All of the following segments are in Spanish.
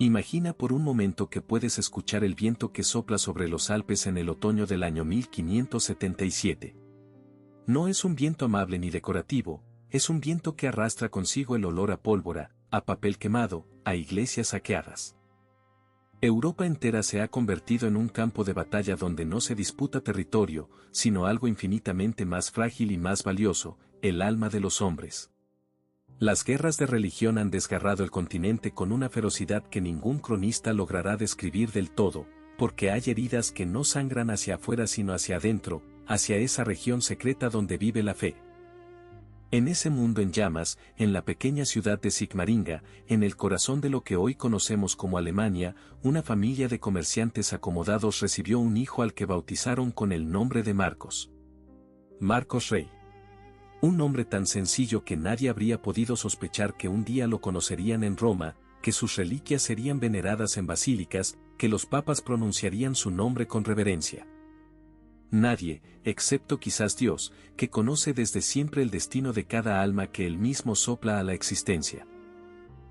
Imagina por un momento que puedes escuchar el viento que sopla sobre los Alpes en el otoño del año 1577. No es un viento amable ni decorativo, es un viento que arrastra consigo el olor a pólvora, a papel quemado, a iglesias saqueadas. Europa entera se ha convertido en un campo de batalla donde no se disputa territorio, sino algo infinitamente más frágil y más valioso, el alma de los hombres. Las guerras de religión han desgarrado el continente con una ferocidad que ningún cronista logrará describir del todo, porque hay heridas que no sangran hacia afuera sino hacia adentro, hacia esa región secreta donde vive la fe. En ese mundo en llamas, en la pequeña ciudad de Sigmaringa, en el corazón de lo que hoy conocemos como Alemania, una familia de comerciantes acomodados recibió un hijo al que bautizaron con el nombre de Marcos. Marcos Rey. Un nombre tan sencillo que nadie habría podido sospechar que un día lo conocerían en Roma, que sus reliquias serían veneradas en basílicas, que los papas pronunciarían su nombre con reverencia. Nadie, excepto quizás Dios, que conoce desde siempre el destino de cada alma que él mismo sopla a la existencia.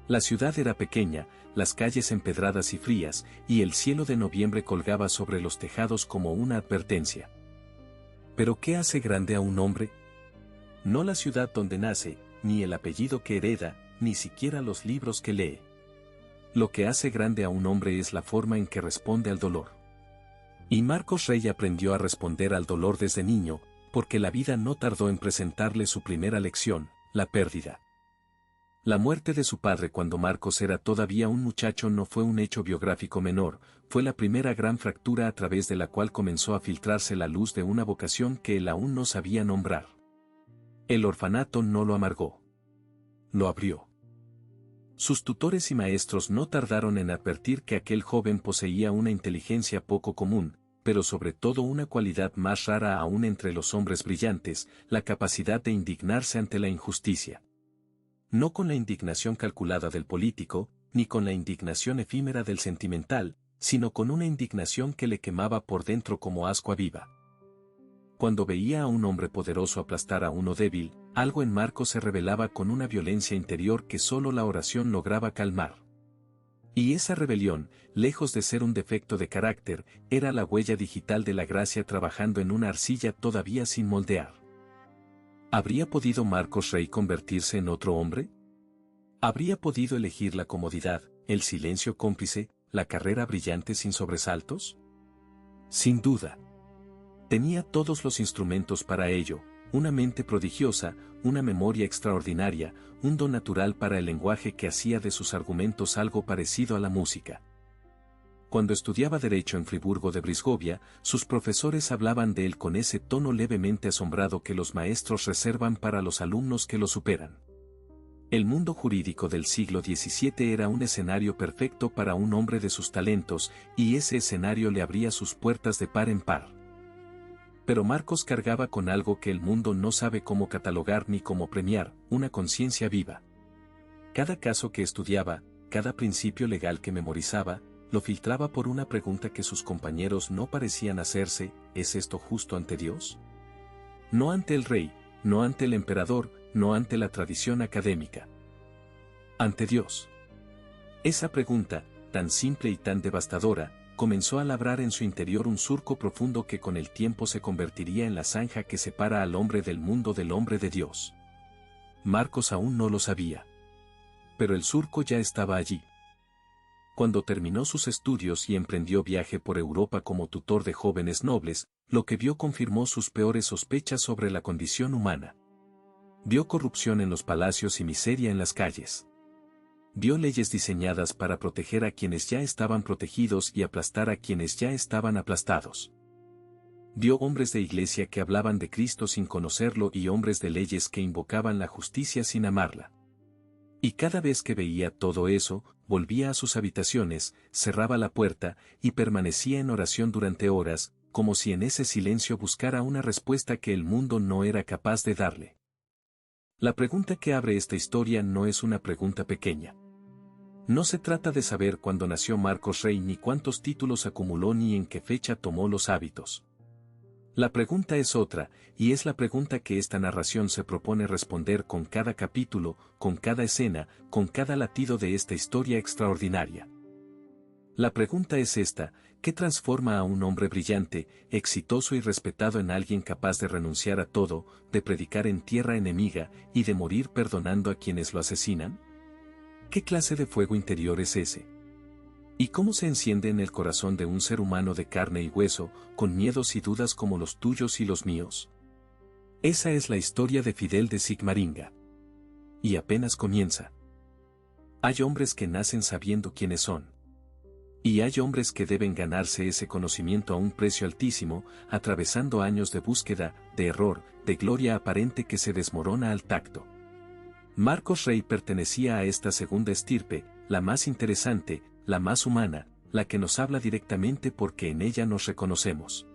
La ciudad era pequeña, las calles empedradas y frías, y el cielo de noviembre colgaba sobre los tejados como una advertencia. ¿Pero qué hace grande a un hombre? No la ciudad donde nace, ni el apellido que hereda, ni siquiera los libros que lee. Lo que hace grande a un hombre es la forma en que responde al dolor. Y Marcos Rey aprendió a responder al dolor desde niño, porque la vida no tardó en presentarle su primera lección, la pérdida. La muerte de su padre cuando Marcos era todavía un muchacho no fue un hecho biográfico menor, fue la primera gran fractura a través de la cual comenzó a filtrarse la luz de una vocación que él aún no sabía nombrar. El orfanato no lo amargó. Lo abrió. Sus tutores y maestros no tardaron en advertir que aquel joven poseía una inteligencia poco común, pero sobre todo una cualidad más rara aún entre los hombres brillantes, la capacidad de indignarse ante la injusticia. No con la indignación calculada del político, ni con la indignación efímera del sentimental, sino con una indignación que le quemaba por dentro como ascua viva. Cuando veía a un hombre poderoso aplastar a uno débil, algo en Marcos se rebelaba con una violencia interior que solo la oración lograba calmar. Y esa rebelión, lejos de ser un defecto de carácter, era la huella digital de la gracia trabajando en una arcilla todavía sin moldear. ¿Habría podido Marcos Rey convertirse en otro hombre? ¿Habría podido elegir la comodidad, el silencio cómplice, la carrera brillante sin sobresaltos? Sin duda. Tenía todos los instrumentos para ello, una mente prodigiosa, una memoria extraordinaria, un don natural para el lenguaje que hacía de sus argumentos algo parecido a la música. Cuando estudiaba Derecho en Friburgo de Brisgovia, sus profesores hablaban de él con ese tono levemente asombrado que los maestros reservan para los alumnos que lo superan. El mundo jurídico del siglo XVII era un escenario perfecto para un hombre de sus talentos, y ese escenario le abría sus puertas de par en par. Pero Marcos cargaba con algo que el mundo no sabe cómo catalogar ni cómo premiar, una conciencia viva. Cada caso que estudiaba, cada principio legal que memorizaba, lo filtraba por una pregunta que sus compañeros no parecían hacerse: ¿es esto justo ante Dios? No ante el rey, no ante el emperador, no ante la tradición académica. Ante Dios. Esa pregunta, tan simple y tan devastadora, comenzó a labrar en su interior un surco profundo que con el tiempo se convertiría en la zanja que separa al hombre del mundo del hombre de Dios. Marcos aún no lo sabía. Pero el surco ya estaba allí. Cuando terminó sus estudios y emprendió viaje por Europa como tutor de jóvenes nobles, lo que vio confirmó sus peores sospechas sobre la condición humana. Vio corrupción en los palacios y miseria en las calles. Vio leyes diseñadas para proteger a quienes ya estaban protegidos y aplastar a quienes ya estaban aplastados. Vio hombres de iglesia que hablaban de Cristo sin conocerlo y hombres de leyes que invocaban la justicia sin amarla. Y cada vez que veía todo eso, volvía a sus habitaciones, cerraba la puerta y permanecía en oración durante horas, como si en ese silencio buscara una respuesta que el mundo no era capaz de darle. La pregunta que abre esta historia no es una pregunta pequeña. No se trata de saber cuándo nació Marcos Rey ni cuántos títulos acumuló ni en qué fecha tomó los hábitos. La pregunta es otra, y es la pregunta que esta narración se propone responder con cada capítulo, con cada escena, con cada latido de esta historia extraordinaria. La pregunta es esta: ¿qué transforma a un hombre brillante, exitoso y respetado en alguien capaz de renunciar a todo, de predicar en tierra enemiga y de morir perdonando a quienes lo asesinan? ¿Qué clase de fuego interior es ese? ¿Y cómo se enciende en el corazón de un ser humano de carne y hueso, con miedos y dudas como los tuyos y los míos? Esa es la historia de Fidel de Sigmaringa. Y apenas comienza. Hay hombres que nacen sabiendo quiénes son. Y hay hombres que deben ganarse ese conocimiento a un precio altísimo, atravesando años de búsqueda, de error, de gloria aparente que se desmorona al tacto. Marcos Rey pertenecía a esta segunda estirpe, la más interesante, la más humana, la que nos habla directamente porque en ella nos reconocemos.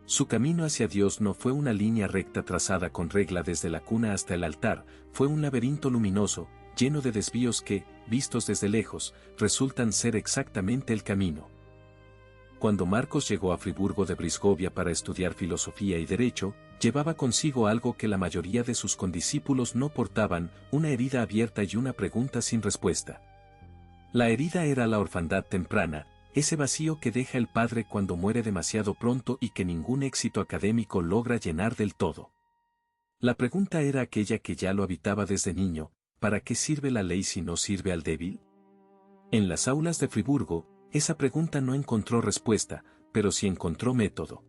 Su camino hacia Dios no fue una línea recta trazada con regla desde la cuna hasta el altar, fue un laberinto luminoso, lleno de desvíos que, vistos desde lejos, resultan ser exactamente el camino. Cuando Marcos llegó a Friburgo de Brisgovia para estudiar filosofía y derecho, llevaba consigo algo que la mayoría de sus condiscípulos no portaban: una herida abierta y una pregunta sin respuesta. La herida era la orfandad temprana, ese vacío que deja el padre cuando muere demasiado pronto y que ningún éxito académico logra llenar del todo. La pregunta era aquella que ya lo habitaba desde niño: ¿para qué sirve la ley si no sirve al débil? En las aulas de Friburgo, esa pregunta no encontró respuesta, pero sí encontró método.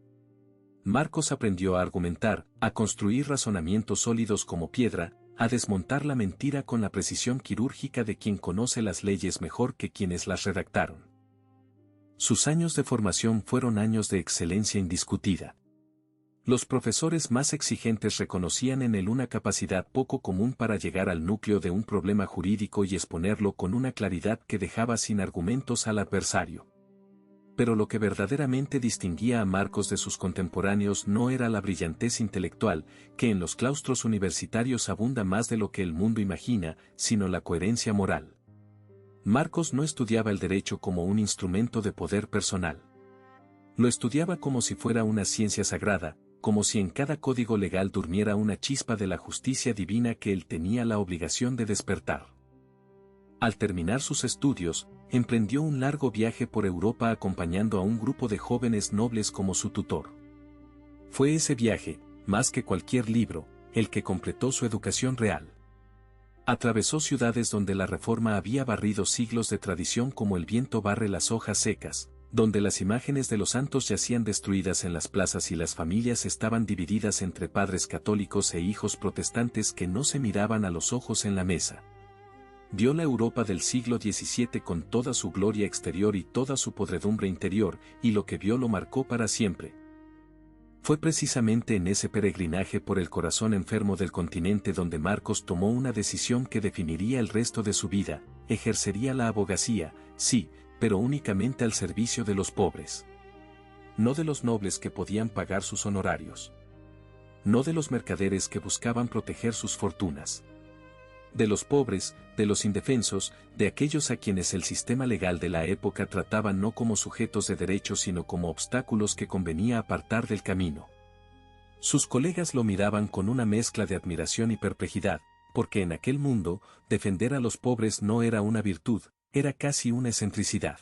Marcos aprendió a argumentar, a construir razonamientos sólidos como piedra, a desmontar la mentira con la precisión quirúrgica de quien conoce las leyes mejor que quienes las redactaron. Sus años de formación fueron años de excelencia indiscutida. Los profesores más exigentes reconocían en él una capacidad poco común para llegar al núcleo de un problema jurídico y exponerlo con una claridad que dejaba sin argumentos al adversario. Pero lo que verdaderamente distinguía a Marcos de sus contemporáneos no era la brillantez intelectual, que en los claustros universitarios abunda más de lo que el mundo imagina, sino la coherencia moral. Marcos no estudiaba el derecho como un instrumento de poder personal. Lo estudiaba como si fuera una ciencia sagrada, como si en cada código legal durmiera una chispa de la justicia divina que él tenía la obligación de despertar. Al terminar sus estudios, emprendió un largo viaje por Europa acompañando a un grupo de jóvenes nobles como su tutor. Fue ese viaje, más que cualquier libro, el que completó su educación real. Atravesó ciudades donde la reforma había barrido siglos de tradición como el viento barre las hojas secas, donde las imágenes de los santos yacían destruidas en las plazas y las familias estaban divididas entre padres católicos e hijos protestantes que no se miraban a los ojos en la mesa. Vio la Europa del siglo XVII con toda su gloria exterior y toda su podredumbre interior, y lo que vio lo marcó para siempre. Fue precisamente en ese peregrinaje por el corazón enfermo del continente donde Marcos tomó una decisión que definiría el resto de su vida: ejercería la abogacía, sí, pero únicamente al servicio de los pobres. No de los nobles que podían pagar sus honorarios. No de los mercaderes que buscaban proteger sus fortunas. De los pobres, de los indefensos, de aquellos a quienes el sistema legal de la época trataba no como sujetos de derecho sino como obstáculos que convenía apartar del camino. Sus colegas lo miraban con una mezcla de admiración y perplejidad, porque en aquel mundo, defender a los pobres no era una virtud, era casi una excentricidad.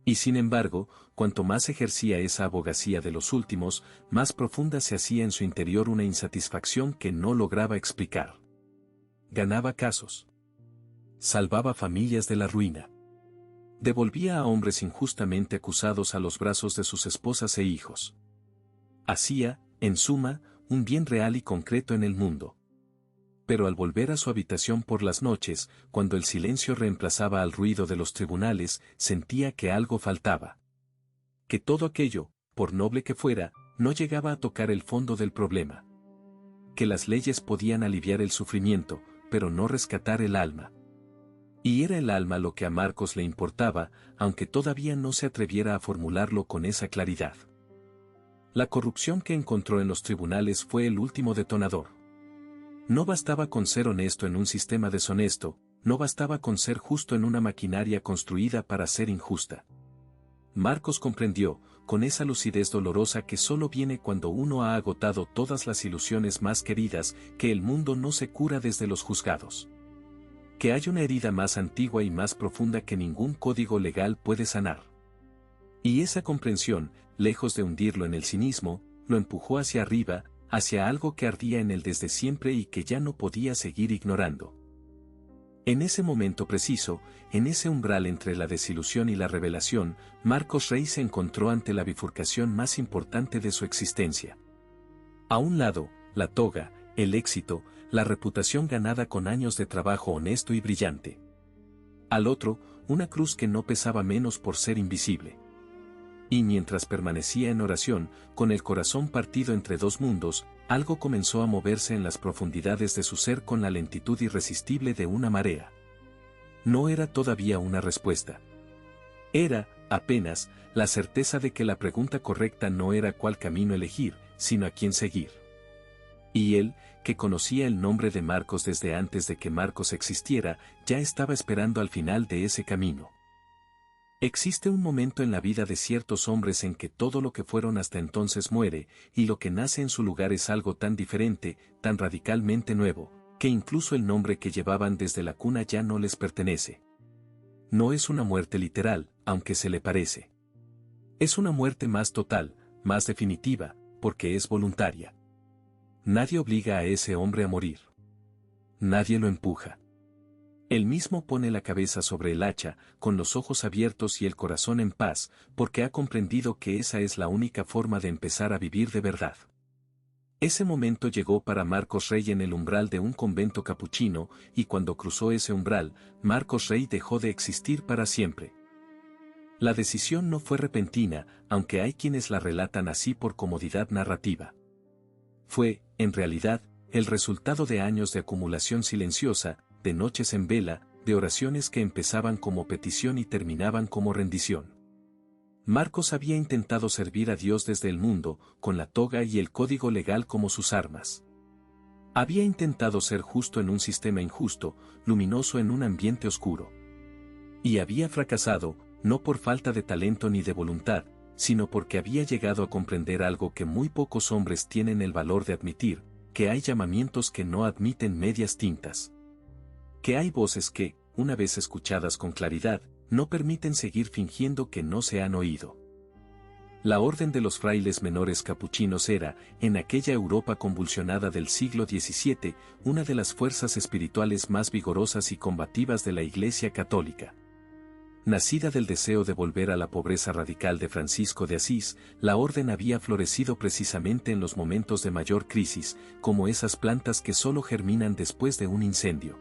Y sin embargo, cuanto más ejercía esa abogacía de los últimos, más profunda se hacía en su interior una insatisfacción que no lograba explicar. Ganaba casos. Salvaba familias de la ruina. Devolvía a hombres injustamente acusados a los brazos de sus esposas e hijos. Hacía, en suma, un bien real y concreto en el mundo. Pero al volver a su habitación por las noches, cuando el silencio reemplazaba al ruido de los tribunales, sentía que algo faltaba. Que todo aquello, por noble que fuera, no llegaba a tocar el fondo del problema. Que las leyes podían aliviar el sufrimiento, pero no rescatar el alma. Y era el alma lo que a Marcos le importaba, aunque todavía no se atreviera a formularlo con esa claridad. La corrupción que encontró en los tribunales fue el último detonador. No bastaba con ser honesto en un sistema deshonesto, no bastaba con ser justo en una maquinaria construida para ser injusta. Marcos comprendió, con esa lucidez dolorosa que solo viene cuando uno ha agotado todas las ilusiones más queridas, que el mundo no se cura desde los juzgados. que hay una herida más antigua y más profunda que ningún código legal puede sanar. Y esa comprensión, lejos de hundirlo en el cinismo, lo empujó hacia arriba, hacia algo que ardía en él desde siempre y que ya no podía seguir ignorando. En ese momento preciso, en ese umbral entre la desilusión y la revelación, Marcos Rey se encontró ante la bifurcación más importante de su existencia. A un lado, la toga, el éxito, la reputación ganada con años de trabajo honesto y brillante. Al otro, una cruz que no pesaba menos por ser invisible. Y mientras permanecía en oración, con el corazón partido entre dos mundos, algo comenzó a moverse en las profundidades de su ser con la lentitud irresistible de una marea. No era todavía una respuesta. Era, apenas, la certeza de que la pregunta correcta no era cuál camino elegir, sino a quién seguir. Y él, que conocía el nombre de Marcos desde antes de que Marcos existiera, ya estaba esperando al final de ese camino. Existe un momento en la vida de ciertos hombres en que todo lo que fueron hasta entonces muere, y lo que nace en su lugar es algo tan diferente, tan radicalmente nuevo, que incluso el nombre que llevaban desde la cuna ya no les pertenece. No es una muerte literal, aunque se le parece. Es una muerte más total, más definitiva, porque es voluntaria. Nadie obliga a ese hombre a morir. Nadie lo empuja. Él mismo pone la cabeza sobre el hacha, con los ojos abiertos y el corazón en paz, porque ha comprendido que esa es la única forma de empezar a vivir de verdad. Ese momento llegó para Marcos Rey en el umbral de un convento capuchino, y cuando cruzó ese umbral, Marcos Rey dejó de existir para siempre. La decisión no fue repentina, aunque hay quienes la relatan así por comodidad narrativa. Fue, en realidad, el resultado de años de acumulación silenciosa, de noches en vela, de oraciones que empezaban como petición y terminaban como rendición. Marcos había intentado servir a Dios desde el mundo, con la toga y el código legal como sus armas. Había intentado ser justo en un sistema injusto, luminoso en un ambiente oscuro. Y había fracasado, no por falta de talento ni de voluntad, sino porque había llegado a comprender algo que muy pocos hombres tienen el valor de admitir, que hay llamamientos que no admiten medias tintas. Que hay voces que, una vez escuchadas con claridad, no permiten seguir fingiendo que no se han oído. La orden de los frailes menores capuchinos era, en aquella Europa convulsionada del siglo XVII, una de las fuerzas espirituales más vigorosas y combativas de la Iglesia Católica. Nacida del deseo de volver a la pobreza radical de Francisco de Asís, la orden había florecido precisamente en los momentos de mayor crisis, como esas plantas que solo germinan después de un incendio.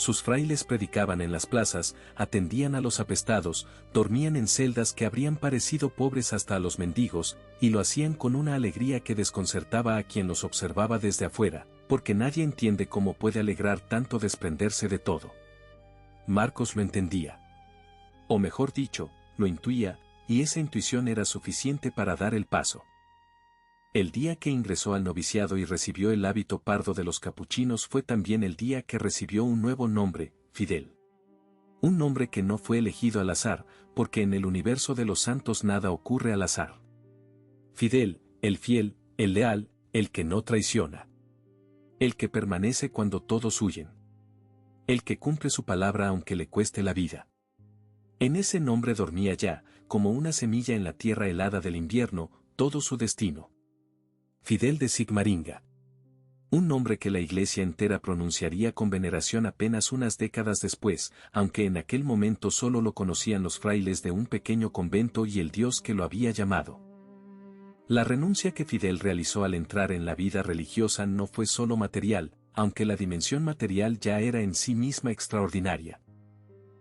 Sus frailes predicaban en las plazas, atendían a los apestados, dormían en celdas que habrían parecido pobres hasta a los mendigos, y lo hacían con una alegría que desconcertaba a quien los observaba desde afuera, porque nadie entiende cómo puede alegrar tanto desprenderse de todo. Marcos lo entendía. O mejor dicho, lo intuía, y esa intuición era suficiente para dar el paso. El día que ingresó al noviciado y recibió el hábito pardo de los capuchinos fue también el día que recibió un nuevo nombre, Fidel. Un nombre que no fue elegido al azar, porque en el universo de los santos nada ocurre al azar. Fidel, el fiel, el leal, el que no traiciona. El que permanece cuando todos huyen. El que cumple su palabra aunque le cueste la vida. En ese nombre dormía ya, como una semilla en la tierra helada del invierno, todo su destino. Fidel de Sigmaringa. Un nombre que la iglesia entera pronunciaría con veneración apenas unas décadas después, aunque en aquel momento solo lo conocían los frailes de un pequeño convento y el Dios que lo había llamado. La renuncia que Fidel realizó al entrar en la vida religiosa no fue solo material, aunque la dimensión material ya era en sí misma extraordinaria.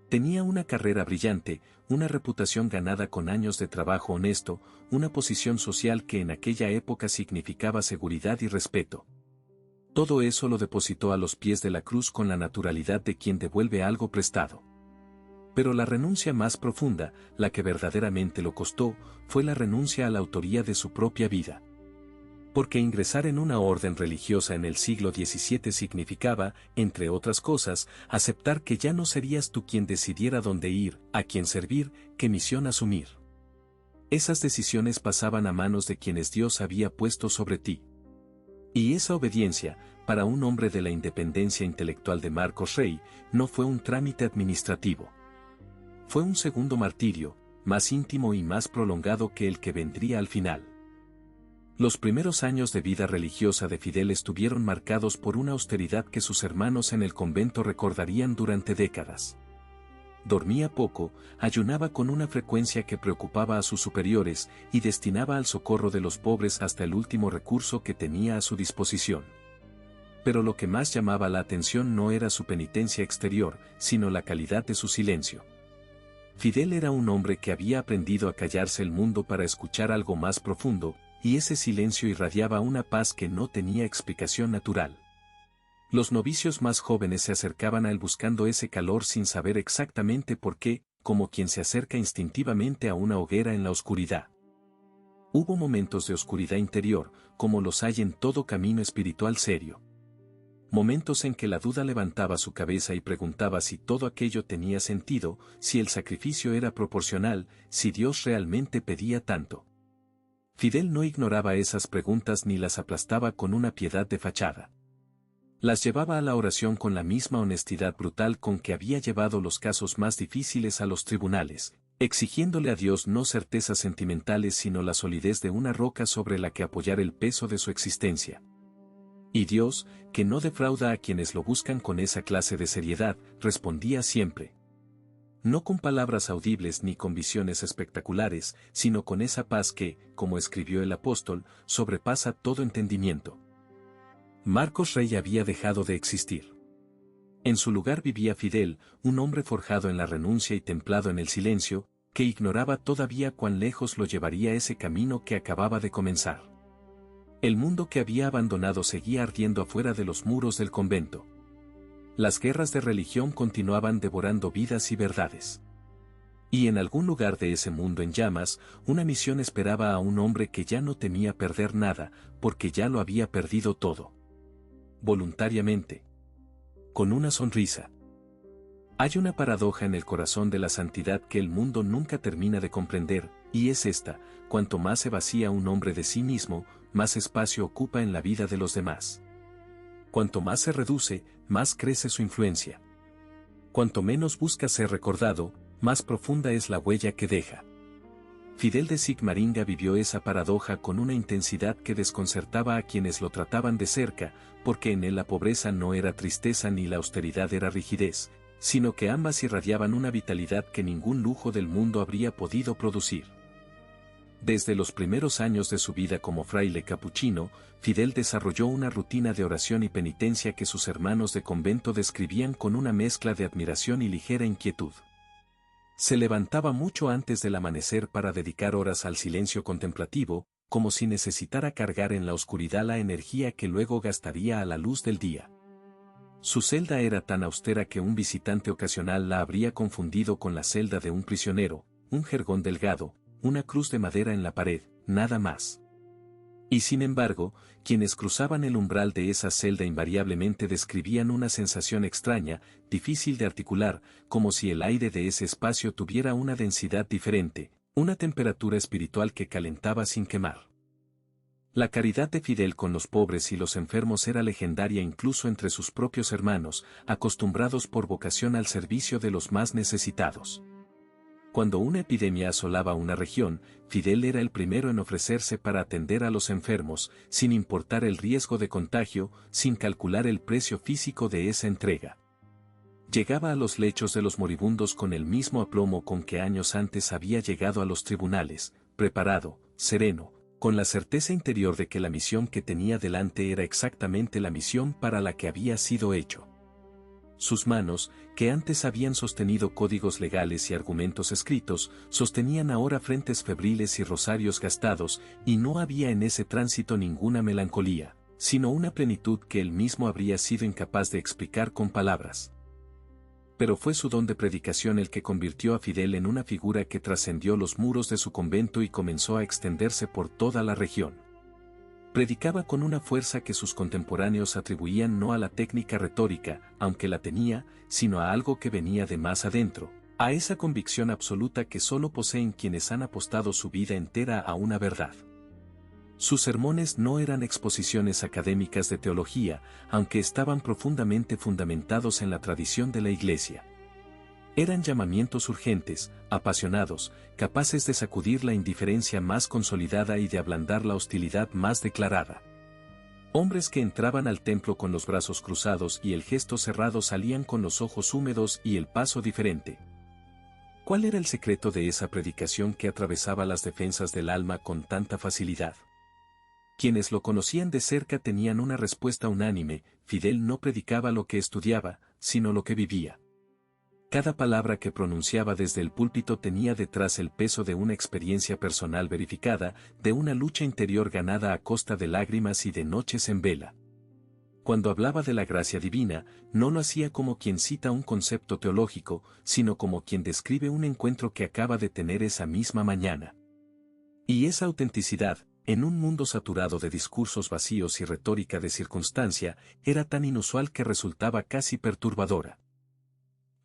Tenía una carrera brillante, una reputación ganada con años de trabajo honesto, una posición social que en aquella época significaba seguridad y respeto. Todo eso lo depositó a los pies de la cruz con la naturalidad de quien devuelve algo prestado. Pero la renuncia más profunda, la que verdaderamente lo costó, fue la renuncia a la autoría de su propia vida. Porque ingresar en una orden religiosa en el siglo XVII significaba, entre otras cosas, aceptar que ya no serías tú quien decidiera dónde ir, a quién servir, qué misión asumir. Esas decisiones pasaban a manos de quienes Dios había puesto sobre ti. Y esa obediencia, para un hombre de la independencia intelectual de Marcos Rey, no fue un trámite administrativo. Fue un segundo martirio, más íntimo y más prolongado que el que vendría al final. Los primeros años de vida religiosa de Fidel estuvieron marcados por una austeridad que sus hermanos en el convento recordarían durante décadas. Dormía poco, ayunaba con una frecuencia que preocupaba a sus superiores y destinaba al socorro de los pobres hasta el último recurso que tenía a su disposición. Pero lo que más llamaba la atención no era su penitencia exterior, sino la calidad de su silencio. Fidel era un hombre que había aprendido a callarse el mundo para escuchar algo más profundo, y ese silencio irradiaba una paz que no tenía explicación natural. Los novicios más jóvenes se acercaban a él buscando ese calor sin saber exactamente por qué, como quien se acerca instintivamente a una hoguera en la oscuridad. Hubo momentos de oscuridad interior, como los hay en todo camino espiritual serio. Momentos en que la duda levantaba su cabeza y preguntaba si todo aquello tenía sentido, si el sacrificio era proporcional, si Dios realmente pedía tanto. Fidel no ignoraba esas preguntas ni las aplastaba con una piedad de fachada. Las llevaba a la oración con la misma honestidad brutal con que había llevado los casos más difíciles a los tribunales, exigiéndole a Dios no certezas sentimentales sino la solidez de una roca sobre la que apoyar el peso de su existencia. Y Dios, que no defrauda a quienes lo buscan con esa clase de seriedad, respondía siempre. No con palabras audibles ni con visiones espectaculares, sino con esa paz que, como escribió el apóstol, sobrepasa todo entendimiento. Marcos Rey había dejado de existir. En su lugar vivía Fidel, un hombre forjado en la renuncia y templado en el silencio, que ignoraba todavía cuán lejos lo llevaría ese camino que acababa de comenzar. El mundo que había abandonado seguía ardiendo afuera de los muros del convento. Las guerras de religión continuaban devorando vidas y verdades. Y en algún lugar de ese mundo en llamas, una misión esperaba a un hombre que ya no temía perder nada, porque ya lo había perdido todo. Voluntariamente. Con una sonrisa. Hay una paradoja en el corazón de la santidad que el mundo nunca termina de comprender, y es esta: cuanto más se vacía un hombre de sí mismo, más espacio ocupa en la vida de los demás. Cuanto más se reduce, más crece su influencia. Cuanto menos busca ser recordado, más profunda es la huella que deja. Fidel de Sigmaringa vivió esa paradoja con una intensidad que desconcertaba a quienes lo trataban de cerca, porque en él la pobreza no era tristeza ni la austeridad era rigidez, sino que ambas irradiaban una vitalidad que ningún lujo del mundo habría podido producir. Desde los primeros años de su vida como fraile capuchino, Fidel desarrolló una rutina de oración y penitencia que sus hermanos de convento describían con una mezcla de admiración y ligera inquietud. Se levantaba mucho antes del amanecer para dedicar horas al silencio contemplativo, como si necesitara cargar en la oscuridad la energía que luego gastaría a la luz del día. Su celda era tan austera que un visitante ocasional la habría confundido con la celda de un prisionero, un jergón delgado, una cruz de madera en la pared, nada más. Y sin embargo, quienes cruzaban el umbral de esa celda invariablemente describían una sensación extraña, difícil de articular, como si el aire de ese espacio tuviera una densidad diferente, una temperatura espiritual que calentaba sin quemar. La caridad de Fidel con los pobres y los enfermos era legendaria incluso entre sus propios hermanos, acostumbrados por vocación al servicio de los más necesitados. Cuando una epidemia asolaba una región, Fidel era el primero en ofrecerse para atender a los enfermos, sin importar el riesgo de contagio, sin calcular el precio físico de esa entrega. Llegaba a los lechos de los moribundos con el mismo aplomo con que años antes había llegado a los tribunales, preparado, sereno, con la certeza interior de que la misión que tenía delante era exactamente la misión para la que había sido hecho. Sus manos, que antes habían sostenido códigos legales y argumentos escritos, sostenían ahora frentes febriles y rosarios gastados, y no había en ese tránsito ninguna melancolía, sino una plenitud que él mismo habría sido incapaz de explicar con palabras. Pero fue su don de predicación el que convirtió a Fidel en una figura que trascendió los muros de su convento y comenzó a extenderse por toda la región. Predicaba con una fuerza que sus contemporáneos atribuían no a la técnica retórica, aunque la tenía, sino a algo que venía de más adentro, a esa convicción absoluta que solo poseen quienes han apostado su vida entera a una verdad. Sus sermones no eran exposiciones académicas de teología, aunque estaban profundamente fundamentados en la tradición de la Iglesia. Eran llamamientos urgentes, apasionados, capaces de sacudir la indiferencia más consolidada y de ablandar la hostilidad más declarada. Hombres que entraban al templo con los brazos cruzados y el gesto cerrado salían con los ojos húmedos y el paso diferente. ¿Cuál era el secreto de esa predicación que atravesaba las defensas del alma con tanta facilidad? Quienes lo conocían de cerca tenían una respuesta unánime: Fidel no predicaba lo que estudiaba, sino lo que vivía. Cada palabra que pronunciaba desde el púlpito tenía detrás el peso de una experiencia personal verificada, de una lucha interior ganada a costa de lágrimas y de noches en vela. Cuando hablaba de la gracia divina, no lo hacía como quien cita un concepto teológico, sino como quien describe un encuentro que acaba de tener esa misma mañana. Y esa autenticidad, en un mundo saturado de discursos vacíos y retórica de circunstancia, era tan inusual que resultaba casi perturbadora.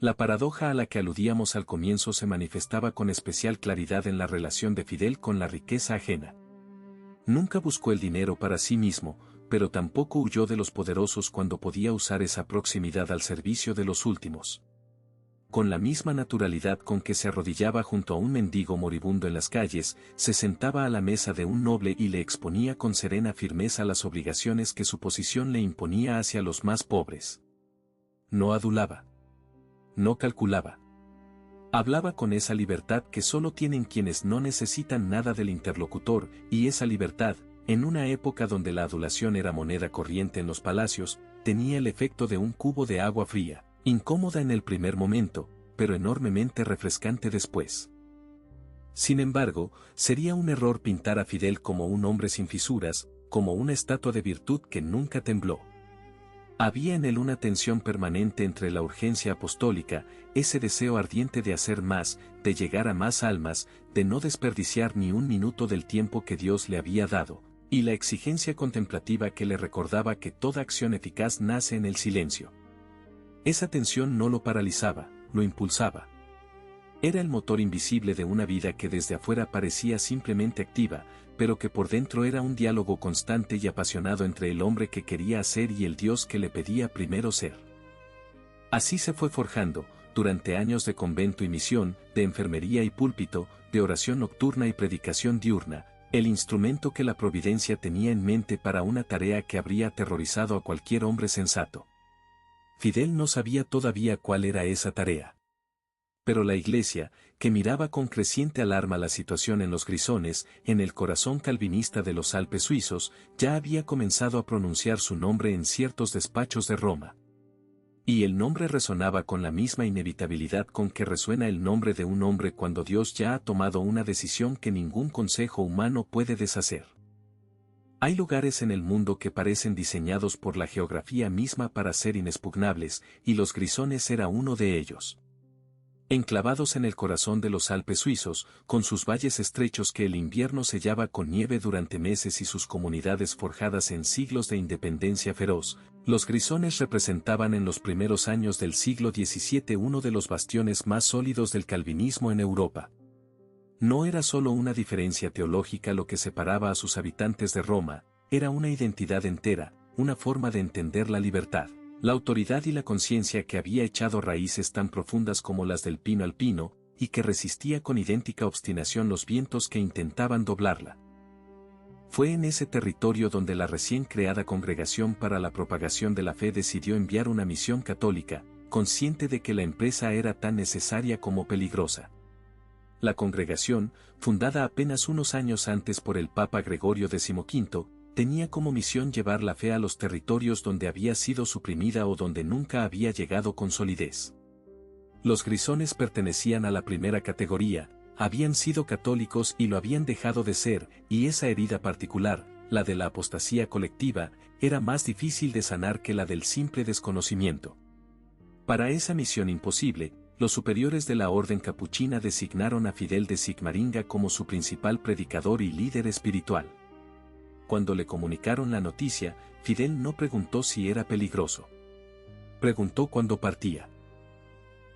La paradoja a la que aludíamos al comienzo se manifestaba con especial claridad en la relación de Fidel con la riqueza ajena. Nunca buscó el dinero para sí mismo, pero tampoco huyó de los poderosos cuando podía usar esa proximidad al servicio de los últimos. Con la misma naturalidad con que se arrodillaba junto a un mendigo moribundo en las calles, se sentaba a la mesa de un noble y le exponía con serena firmeza las obligaciones que su posición le imponía hacia los más pobres. No adulaba. No calculaba. Hablaba con esa libertad que solo tienen quienes no necesitan nada del interlocutor, y esa libertad, en una época donde la adulación era moneda corriente en los palacios, tenía el efecto de un cubo de agua fría, incómoda en el primer momento, pero enormemente refrescante después. Sin embargo, sería un error pintar a Fidel como un hombre sin fisuras, como una estatua de virtud que nunca tembló. Había en él una tensión permanente entre la urgencia apostólica, ese deseo ardiente de hacer más, de llegar a más almas, de no desperdiciar ni un minuto del tiempo que Dios le había dado, y la exigencia contemplativa que le recordaba que toda acción eficaz nace en el silencio. Esa tensión no lo paralizaba, lo impulsaba. Era el motor invisible de una vida que desde afuera parecía simplemente activa, pero que por dentro era un diálogo constante y apasionado entre el hombre que quería ser y el Dios que le pedía primero ser. Así se fue forjando, durante años de convento y misión, de enfermería y púlpito, de oración nocturna y predicación diurna, el instrumento que la providencia tenía en mente para una tarea que habría aterrorizado a cualquier hombre sensato. Fidel no sabía todavía cuál era esa tarea. Pero la Iglesia, que miraba con creciente alarma la situación en los Grisones, en el corazón calvinista de los Alpes suizos, ya había comenzado a pronunciar su nombre en ciertos despachos de Roma. Y el nombre resonaba con la misma inevitabilidad con que resuena el nombre de un hombre cuando Dios ya ha tomado una decisión que ningún consejo humano puede deshacer. Hay lugares en el mundo que parecen diseñados por la geografía misma para ser inexpugnables, y los Grisones era uno de ellos. Enclavados en el corazón de los Alpes suizos, con sus valles estrechos que el invierno sellaba con nieve durante meses y sus comunidades forjadas en siglos de independencia feroz, los Grisones representaban en los primeros años del siglo XVII uno de los bastiones más sólidos del calvinismo en Europa. No era solo una diferencia teológica lo que separaba a sus habitantes de Roma, era una identidad entera, una forma de entender la libertad, la autoridad y la conciencia que había echado raíces tan profundas como las del pino alpino, y que resistía con idéntica obstinación los vientos que intentaban doblarla. Fue en ese territorio donde la recién creada Congregación para la Propagación de la Fe decidió enviar una misión católica, consciente de que la empresa era tan necesaria como peligrosa. La congregación, fundada apenas unos años antes por el Papa Gregorio XV, tenía como misión llevar la fe a los territorios donde había sido suprimida o donde nunca había llegado con solidez. Los Grisones pertenecían a la primera categoría, habían sido católicos y lo habían dejado de ser, y esa herida particular, la de la apostasía colectiva, era más difícil de sanar que la del simple desconocimiento. Para esa misión imposible, los superiores de la orden capuchina designaron a Fidel de Sigmaringa como su principal predicador y líder espiritual. Cuando le comunicaron la noticia, Fidel no preguntó si era peligroso. Preguntó cuándo partía.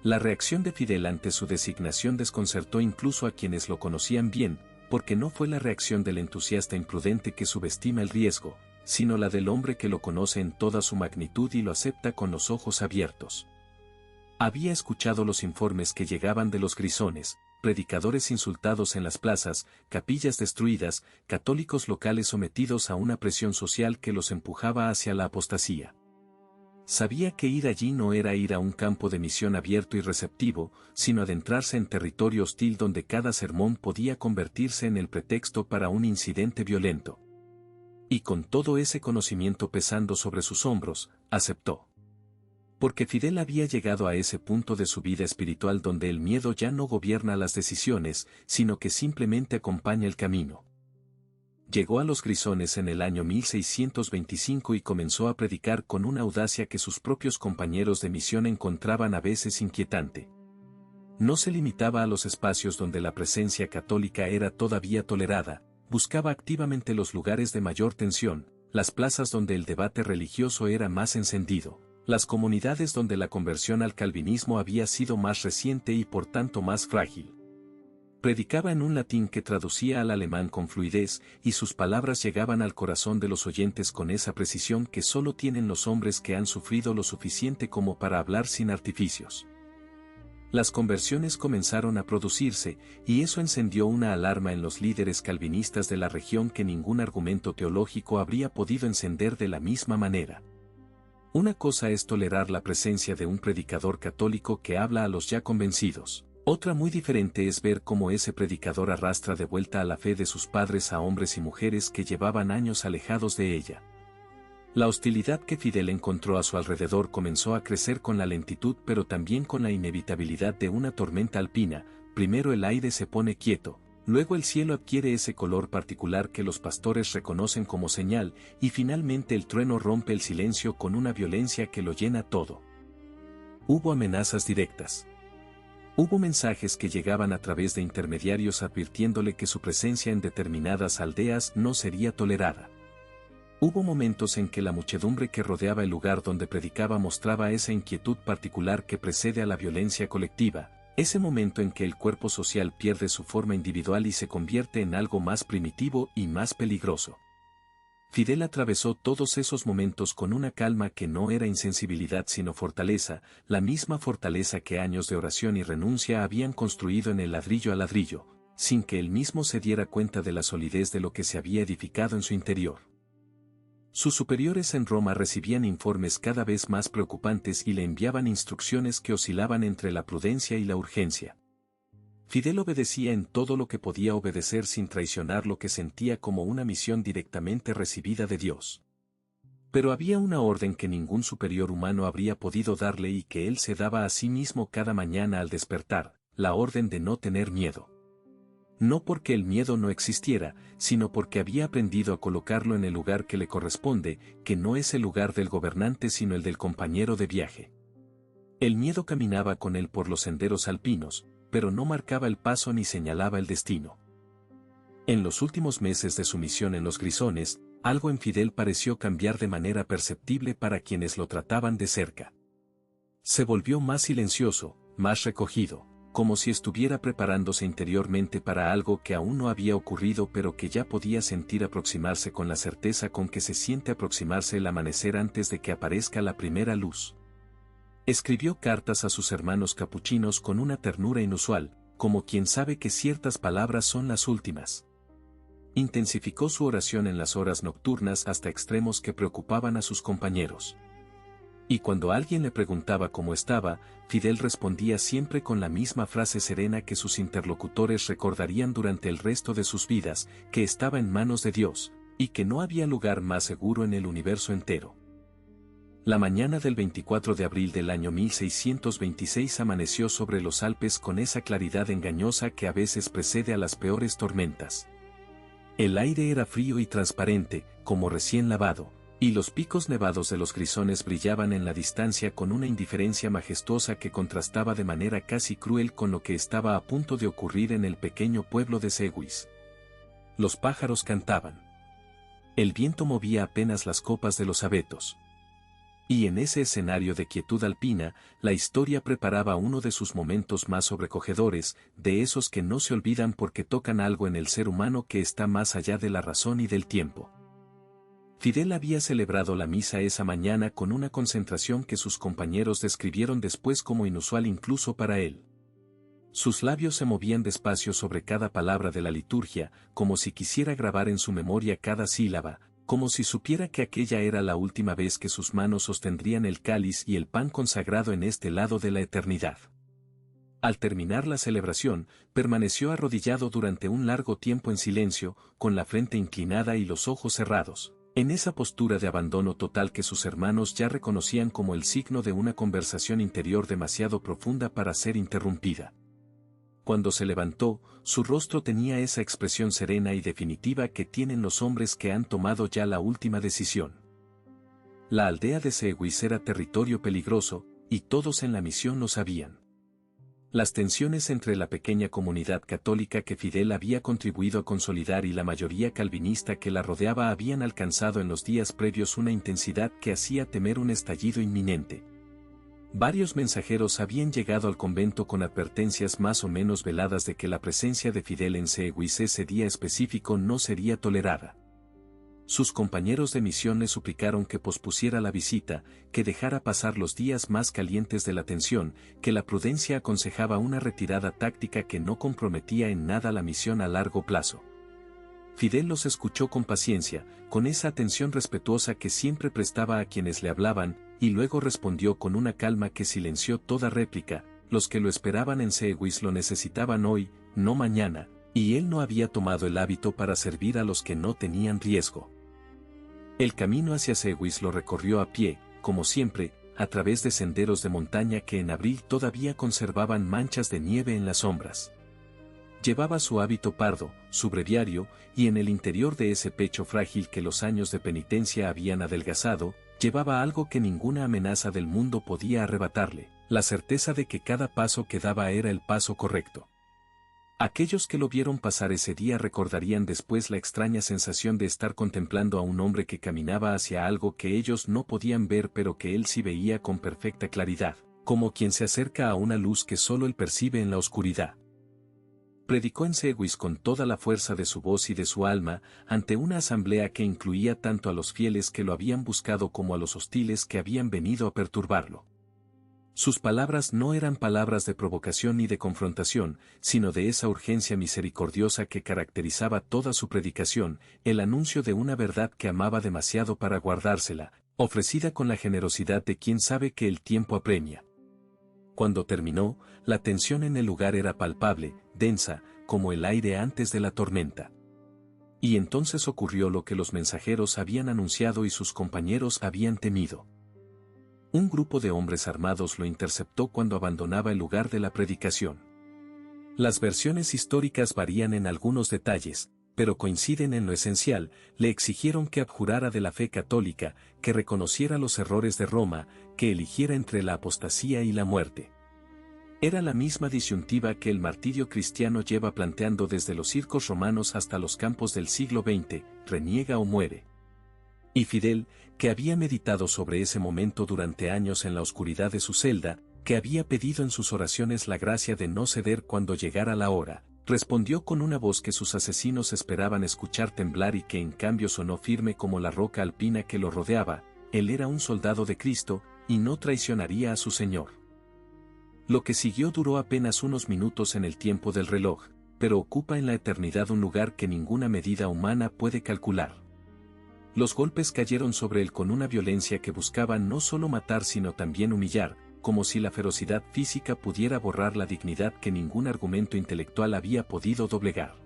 La reacción de Fidel ante su designación desconcertó incluso a quienes lo conocían bien, porque no fue la reacción del entusiasta imprudente que subestima el riesgo, sino la del hombre que lo conoce en toda su magnitud y lo acepta con los ojos abiertos. Había escuchado los informes que llegaban de los grisones, predicadores insultados en las plazas, capillas destruidas, católicos locales sometidos a una presión social que los empujaba hacia la apostasía. Sabía que ir allí no era ir a un campo de misión abierto y receptivo, sino adentrarse en territorio hostil donde cada sermón podía convertirse en el pretexto para un incidente violento. Y con todo ese conocimiento pesando sobre sus hombros, aceptó. Porque Fidel había llegado a ese punto de su vida espiritual donde el miedo ya no gobierna las decisiones, sino que simplemente acompaña el camino. Llegó a los Grisones en el año 1625 y comenzó a predicar con una audacia que sus propios compañeros de misión encontraban a veces inquietante. No se limitaba a los espacios donde la presencia católica era todavía tolerada, buscaba activamente los lugares de mayor tensión, las plazas donde el debate religioso era más encendido, las comunidades donde la conversión al calvinismo había sido más reciente y por tanto más frágil. Predicaba en un latín que traducía al alemán con fluidez, y sus palabras llegaban al corazón de los oyentes con esa precisión que solo tienen los hombres que han sufrido lo suficiente como para hablar sin artificios. Las conversiones comenzaron a producirse, y eso encendió una alarma en los líderes calvinistas de la región que ningún argumento teológico habría podido encender de la misma manera. Una cosa es tolerar la presencia de un predicador católico que habla a los ya convencidos. Otra muy diferente es ver cómo ese predicador arrastra de vuelta a la fe de sus padres a hombres y mujeres que llevaban años alejados de ella. La hostilidad que Fidel encontró a su alrededor comenzó a crecer con la lentitud pero también con la inevitabilidad de una tormenta alpina. Primero el aire se pone quieto, luego el cielo adquiere ese color particular que los pastores reconocen como señal, y finalmente el trueno rompe el silencio con una violencia que lo llena todo. Hubo amenazas directas. Hubo mensajes que llegaban a través de intermediarios advirtiéndole que su presencia en determinadas aldeas no sería tolerada. Hubo momentos en que la muchedumbre que rodeaba el lugar donde predicaba mostraba esa inquietud particular que precede a la violencia colectiva, ese momento en que el cuerpo social pierde su forma individual y se convierte en algo más primitivo y más peligroso. Fidel atravesó todos esos momentos con una calma que no era insensibilidad sino fortaleza, la misma fortaleza que años de oración y renuncia habían construido en el ladrillo a ladrillo, sin que él mismo se diera cuenta de la solidez de lo que se había edificado en su interior. Sus superiores en Roma recibían informes cada vez más preocupantes y le enviaban instrucciones que oscilaban entre la prudencia y la urgencia. Fidel obedecía en todo lo que podía obedecer sin traicionar lo que sentía como una misión directamente recibida de Dios. Pero había una orden que ningún superior humano habría podido darle y que él se daba a sí mismo cada mañana al despertar, la orden de no tener miedo. No porque el miedo no existiera, sino porque había aprendido a colocarlo en el lugar que le corresponde, que no es el lugar del gobernante sino el del compañero de viaje. El miedo caminaba con él por los senderos alpinos, pero no marcaba el paso ni señalaba el destino. En los últimos meses de su misión en los Grisones, algo en Fidel pareció cambiar de manera perceptible para quienes lo trataban de cerca. Se volvió más silencioso, más recogido, como si estuviera preparándose interiormente para algo que aún no había ocurrido pero que ya podía sentir aproximarse con la certeza con que se siente aproximarse el amanecer antes de que aparezca la primera luz. Escribió cartas a sus hermanos capuchinos con una ternura inusual, como quien sabe que ciertas palabras son las últimas. Intensificó su oración en las horas nocturnas hasta extremos que preocupaban a sus compañeros. Y cuando alguien le preguntaba cómo estaba, Fidel respondía siempre con la misma frase serena que sus interlocutores recordarían durante el resto de sus vidas, que estaba en manos de Dios, y que no había lugar más seguro en el universo entero. La mañana del 24 de abril del año 1626 amaneció sobre los Alpes con esa claridad engañosa que a veces precede a las peores tormentas. El aire era frío y transparente, como recién lavado, y los picos nevados de los Grisones brillaban en la distancia con una indiferencia majestuosa que contrastaba de manera casi cruel con lo que estaba a punto de ocurrir en el pequeño pueblo de Seguis. Los pájaros cantaban. El viento movía apenas las copas de los abetos. Y en ese escenario de quietud alpina, la historia preparaba uno de sus momentos más sobrecogedores, de esos que no se olvidan porque tocan algo en el ser humano que está más allá de la razón y del tiempo. Fidel había celebrado la misa esa mañana con una concentración que sus compañeros describieron después como inusual incluso para él. Sus labios se movían despacio sobre cada palabra de la liturgia, como si quisiera grabar en su memoria cada sílaba, como si supiera que aquella era la última vez que sus manos sostendrían el cáliz y el pan consagrado en este lado de la eternidad. Al terminar la celebración, permaneció arrodillado durante un largo tiempo en silencio, con la frente inclinada y los ojos cerrados, en esa postura de abandono total que sus hermanos ya reconocían como el signo de una conversación interior demasiado profunda para ser interrumpida. Cuando se levantó, su rostro tenía esa expresión serena y definitiva que tienen los hombres que han tomado ya la última decisión. La aldea de Seguis era territorio peligroso, y todos en la misión lo sabían. Las tensiones entre la pequeña comunidad católica que Fidel había contribuido a consolidar y la mayoría calvinista que la rodeaba habían alcanzado en los días previos una intensidad que hacía temer un estallido inminente. Varios mensajeros habían llegado al convento con advertencias más o menos veladas de que la presencia de Fidel en Seguis ese día específico no sería tolerada. Sus compañeros de misión le suplicaron que pospusiera la visita, que dejara pasar los días más calientes de la tensión, que la prudencia aconsejaba una retirada táctica que no comprometía en nada la misión a largo plazo. Fidel los escuchó con paciencia, con esa atención respetuosa que siempre prestaba a quienes le hablaban, y luego respondió con una calma que silenció toda réplica: los que lo esperaban en Seguis lo necesitaban hoy, no mañana, y él no había tomado el hábito para servir a los que no tenían riesgo. El camino hacia Seguis lo recorrió a pie, como siempre, a través de senderos de montaña que en abril todavía conservaban manchas de nieve en las sombras. Llevaba su hábito pardo, su breviario, y en el interior de ese pecho frágil que los años de penitencia habían adelgazado, llevaba algo que ninguna amenaza del mundo podía arrebatarle: la certeza de que cada paso que daba era el paso correcto. Aquellos que lo vieron pasar ese día recordarían después la extraña sensación de estar contemplando a un hombre que caminaba hacia algo que ellos no podían ver pero que él sí veía con perfecta claridad, como quien se acerca a una luz que solo él percibe en la oscuridad. Predicó en Seguis con toda la fuerza de su voz y de su alma, ante una asamblea que incluía tanto a los fieles que lo habían buscado como a los hostiles que habían venido a perturbarlo. Sus palabras no eran palabras de provocación ni de confrontación, sino de esa urgencia misericordiosa que caracterizaba toda su predicación, el anuncio de una verdad que amaba demasiado para guardársela, ofrecida con la generosidad de quien sabe que el tiempo apremia. Cuando terminó, la tensión en el lugar era palpable, densa, como el aire antes de la tormenta. Y entonces ocurrió lo que los mensajeros habían anunciado y sus compañeros habían temido. Un grupo de hombres armados lo interceptó cuando abandonaba el lugar de la predicación. Las versiones históricas varían en algunos detalles, pero coinciden en lo esencial: le exigieron que abjurara de la fe católica, que reconociera los errores de Roma, que eligiera entre la apostasía y la muerte. Era la misma disyuntiva que el martirio cristiano lleva planteando desde los circos romanos hasta los campos del siglo XX: reniega o muere. Y Fidel, que había meditado sobre ese momento durante años en la oscuridad de su celda, que había pedido en sus oraciones la gracia de no ceder cuando llegara la hora, respondió con una voz que sus asesinos esperaban escuchar temblar y que en cambio sonó firme como la roca alpina que lo rodeaba: él era un soldado de Cristo, y no traicionaría a su Señor. Lo que siguió duró apenas unos minutos en el tiempo del reloj, pero ocupa en la eternidad un lugar que ninguna medida humana puede calcular. Los golpes cayeron sobre él con una violencia que buscaba no solo matar sino también humillar, como si la ferocidad física pudiera borrar la dignidad que ningún argumento intelectual había podido doblegar.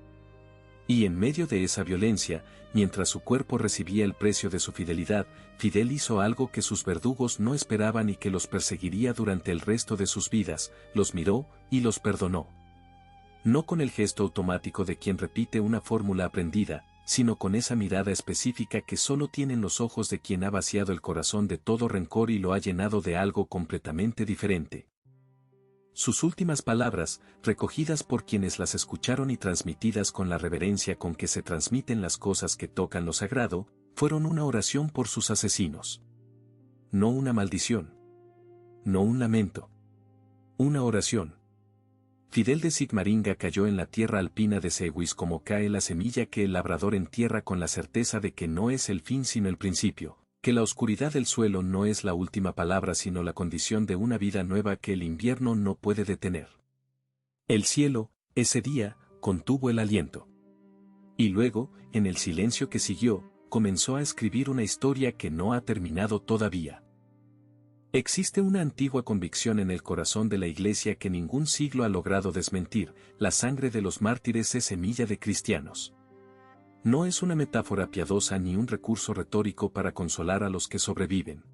Y en medio de esa violencia, mientras su cuerpo recibía el precio de su fidelidad, Fidel hizo algo que sus verdugos no esperaban y que los perseguiría durante el resto de sus vidas: los miró y los perdonó. No con el gesto automático de quien repite una fórmula aprendida, sino con esa mirada específica que solo tienen los ojos de quien ha vaciado el corazón de todo rencor y lo ha llenado de algo completamente diferente. Sus últimas palabras, recogidas por quienes las escucharon y transmitidas con la reverencia con que se transmiten las cosas que tocan lo sagrado, fueron una oración por sus asesinos. no una maldición. No un lamento. Una oración. Fidel de Sigmaringa cayó en la tierra alpina de Seguis como cae la semilla que el labrador entierra con la certeza de que no es el fin sino el principio, que la oscuridad del suelo no es la última palabra sino la condición de una vida nueva que el invierno no puede detener. El cielo, ese día, contuvo el aliento. Y luego, en el silencio que siguió, comenzó a escribir una historia que no ha terminado todavía. Existe una antigua convicción en el corazón de la Iglesia que ningún siglo ha logrado desmentir: la sangre de los mártires es semilla de cristianos. No es una metáfora piadosa ni un recurso retórico para consolar a los que sobreviven.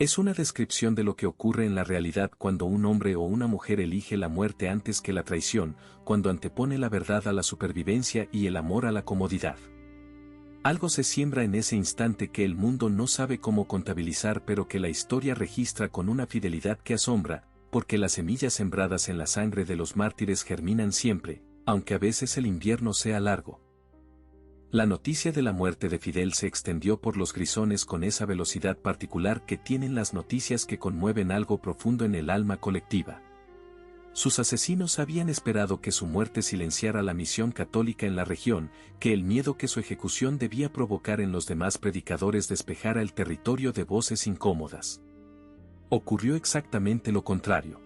Es una descripción de lo que ocurre en la realidad cuando un hombre o una mujer elige la muerte antes que la traición, cuando antepone la verdad a la supervivencia y el amor a la comodidad. Algo se siembra en ese instante que el mundo no sabe cómo contabilizar, pero que la historia registra con una fidelidad que asombra, porque las semillas sembradas en la sangre de los mártires germinan siempre, aunque a veces el invierno sea largo. La noticia de la muerte de Fidel se extendió por los Grisones con esa velocidad particular que tienen las noticias que conmueven algo profundo en el alma colectiva. Sus asesinos habían esperado que su muerte silenciara la misión católica en la región, que el miedo que su ejecución debía provocar en los demás predicadores despejara el territorio de voces incómodas. Ocurrió exactamente lo contrario.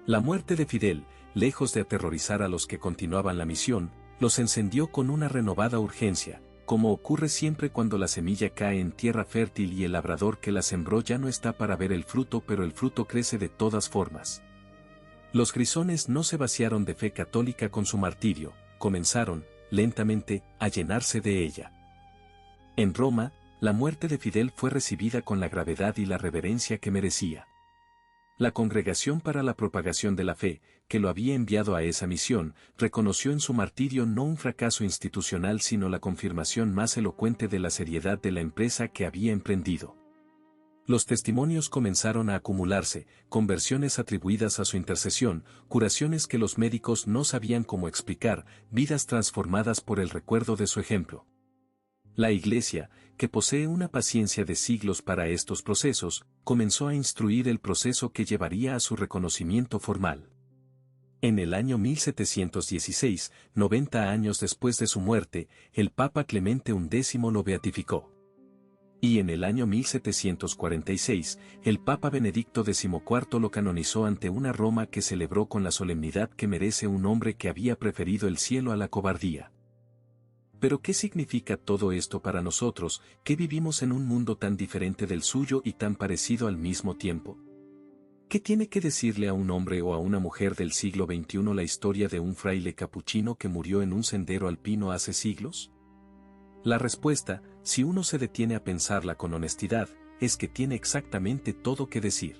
La muerte de Fidel, lejos de aterrorizar a los que continuaban la misión, los encendió con una renovada urgencia, como ocurre siempre cuando la semilla cae en tierra fértil y el labrador que la sembró ya no está para ver el fruto, pero el fruto crece de todas formas. Los Grisones no se vaciaron de fe católica con su martirio, comenzaron, lentamente, a llenarse de ella. En Roma, la muerte de Fidel fue recibida con la gravedad y la reverencia que merecía. La Congregación para la Propagación de la Fe, que lo había enviado a esa misión, reconoció en su martirio no un fracaso institucional sino la confirmación más elocuente de la seriedad de la empresa que había emprendido. Los testimonios comenzaron a acumularse, conversiones atribuidas a su intercesión, curaciones que los médicos no sabían cómo explicar, vidas transformadas por el recuerdo de su ejemplo. La Iglesia, que posee una paciencia de siglos para estos procesos, comenzó a instruir el proceso que llevaría a su reconocimiento formal. En el año 1716, 90 años después de su muerte, el Papa Clemente XI lo beatificó. Y en el año 1746, el Papa Benedicto XIV lo canonizó ante una Roma que celebró con la solemnidad que merece un hombre que había preferido el cielo a la cobardía. Pero ¿qué significa todo esto para nosotros, que vivimos en un mundo tan diferente del suyo y tan parecido al mismo tiempo? ¿Qué tiene que decirle a un hombre o a una mujer del siglo XXI la historia de un fraile capuchino que murió en un sendero alpino hace siglos? La respuesta, si uno se detiene a pensarla con honestidad, es que tiene exactamente todo que decir.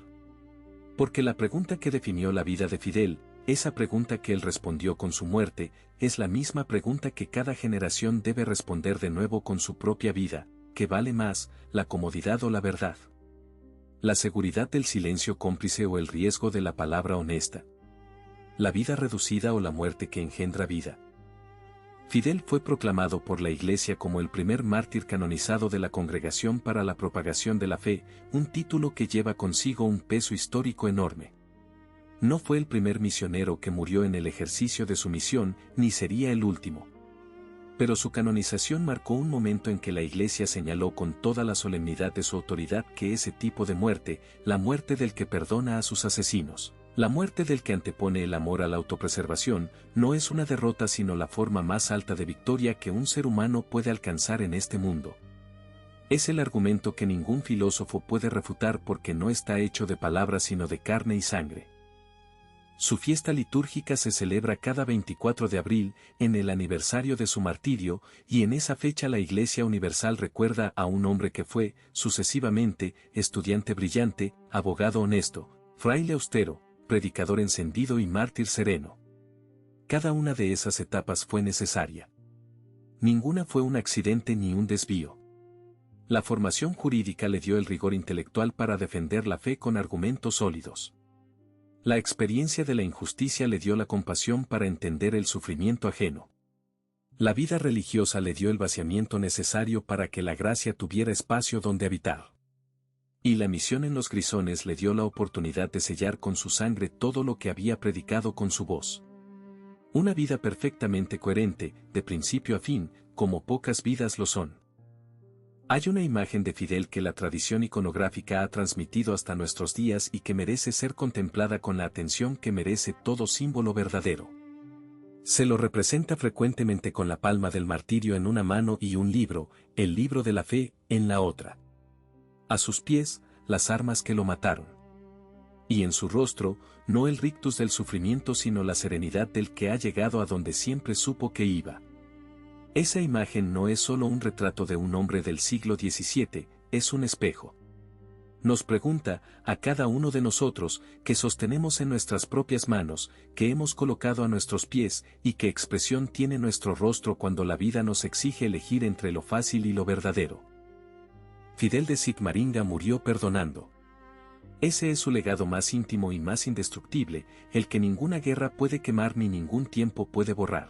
Porque la pregunta que definió la vida de Fidel, esa pregunta que él respondió con su muerte, es la misma pregunta que cada generación debe responder de nuevo con su propia vida: ¿qué vale más, la comodidad o la verdad? ¿La seguridad del silencio cómplice o el riesgo de la palabra honesta? ¿La vida reducida o la muerte que engendra vida? Fidel fue proclamado por la Iglesia como el primer mártir canonizado de la Congregación para la Propagación de la Fe, un título que lleva consigo un peso histórico enorme. No fue el primer misionero que murió en el ejercicio de su misión, ni sería el último. Pero su canonización marcó un momento en que la Iglesia señaló con toda la solemnidad de su autoridad que ese tipo de muerte, la muerte del que perdona a sus asesinos, la muerte del que antepone el amor a la autopreservación, no es una derrota sino la forma más alta de victoria que un ser humano puede alcanzar en este mundo. Es el argumento que ningún filósofo puede refutar porque no está hecho de palabras sino de carne y sangre. Su fiesta litúrgica se celebra cada 24 de abril, en el aniversario de su martirio, y en esa fecha la Iglesia Universal recuerda a un hombre que fue, sucesivamente, estudiante brillante, abogado honesto, fraile austero, predicador encendido y mártir sereno. Cada una de esas etapas fue necesaria. Ninguna fue un accidente ni un desvío. La formación jurídica le dio el rigor intelectual para defender la fe con argumentos sólidos. La experiencia de la injusticia le dio la compasión para entender el sufrimiento ajeno. La vida religiosa le dio el vaciamiento necesario para que la gracia tuviera espacio donde habitar. Y la misión en los Grisones le dio la oportunidad de sellar con su sangre todo lo que había predicado con su voz. Una vida perfectamente coherente, de principio a fin, como pocas vidas lo son. Hay una imagen de Fidel que la tradición iconográfica ha transmitido hasta nuestros días y que merece ser contemplada con la atención que merece todo símbolo verdadero. Se lo representa frecuentemente con la palma del martirio en una mano y un libro, el libro de la fe, en la otra. A sus pies, las armas que lo mataron. Y en su rostro, no el rictus del sufrimiento sino la serenidad del que ha llegado a donde siempre supo que iba. Esa imagen no es solo un retrato de un hombre del siglo XVII, es un espejo. Nos pregunta, a cada uno de nosotros, que sostenemos en nuestras propias manos, que hemos colocado a nuestros pies, y qué expresión tiene nuestro rostro cuando la vida nos exige elegir entre lo fácil y lo verdadero. Fidel de Sigmaringa murió perdonando. Ese es su legado más íntimo y más indestructible, el que ninguna guerra puede quemar ni ningún tiempo puede borrar.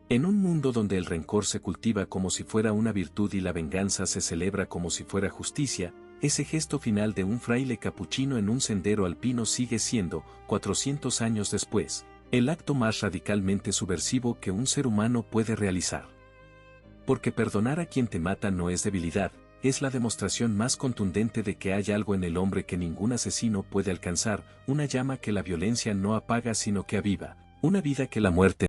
En un mundo donde el rencor se cultiva como si fuera una virtud y la venganza se celebra como si fuera justicia, ese gesto final de un fraile capuchino en un sendero alpino sigue siendo, 400 años después, el acto más radicalmente subversivo que un ser humano puede realizar. Porque perdonar a quien te mata no es debilidad, es la demostración más contundente de que hay algo en el hombre que ningún asesino puede alcanzar, una llama que la violencia no apaga sino que aviva, una vida que la muerte